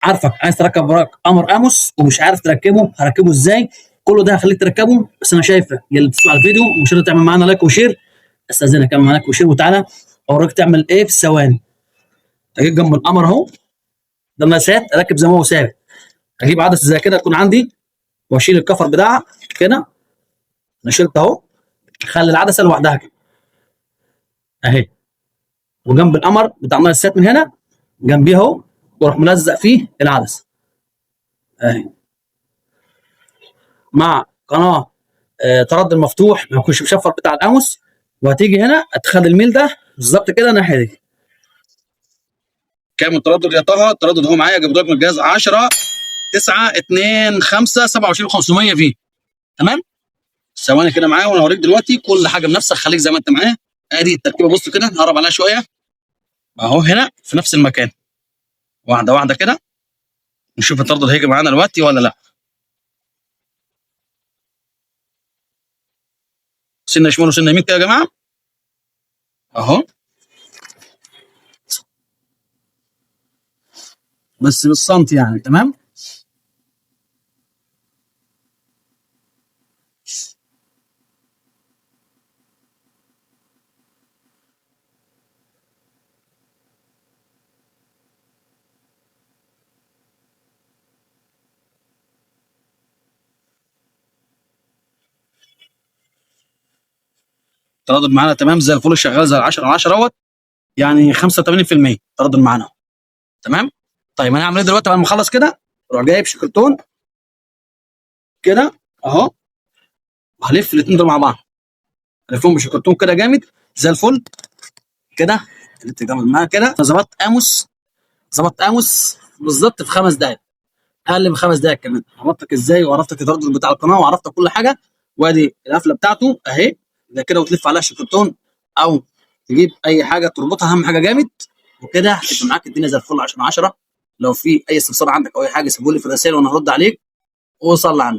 عارفك عايز تركب وراك قمر اموس ومش عارف تركبه، هركبه ازاي؟ كله ده هخليك تركبه، بس انا شايفك يا اللي بتسمع الفيديو مش هتقدر تعمل معانا لايك وشير، استاذنك اعمل معانا لايك وشير وتعالى اوريك تعمل ايه في ثواني. اجيب جنب القمر اهو، ده المقاسات، اركب زي ما هو ثابت. اجيب عدسه زي كده تكون عندي واشيل الكفر بتاعها كده، انا شلت اهو، اخلي العدسه لوحدها كده اهي، وجنب القمر بتاع المقاسات من هنا جنبيه اهو، واروح ملزق فيه العدسه اهي، مع قناه تردد مفتوح ما يكونش مشفر بتاع القاموس، وهتيجي هنا هتخلي الميل ده بالظبط كده الناحيه دي. كام التردد يا طه؟ التردد هو معايا جبت لك من الجهاز 10 9 2 5 27 500 في، تمام؟ ثواني كده معايا وانا هوريك دلوقتي كل حاجه بنفسك، خليك زي ما انت معايا. ادي التركيبه، بص كده نقرب عليها شويه اهو، هنا في نفس المكان، واحده واحده كده نشوف التردد هيجي معانا دلوقتي ولا لا. سنه شمال وسنه يمين كده يا جماعه اهو، بس بالسنتي يعني، تمام؟ التردد معانا تمام زي الفل، شغال زي ال 10 على 10 اهوت، يعني 85% تردد معانا، تمام؟ طيب انا هعمل ايه دلوقتي بعد ما اخلص كده؟ اروح جايب شكرتون كده اهو، وهلف الاثنين دول مع بعض، هلفهم بشكرتون كده جامد زي الفل كده. اللي جامد معايا كده، ظبطت قاموس، ظبطت قاموس بالظبط في 5 دقائق، اقل من 5 دقائق كمان. عرفتك ازاي وعرفتك التردد بتاع القناه وعرفتك كل حاجه، وادي القفله بتاعته اهي زي كده، وتلف عليها شكرتون او تجيب اي حاجه تربطها، اهم حاجه جامد، وكده هتبقى معاك الدنيا زي الفل 10 10. لو في اي استفسار عندك او اي حاجه سيبوا لي في الرسائل وانا هرد عليك، وصل عندك.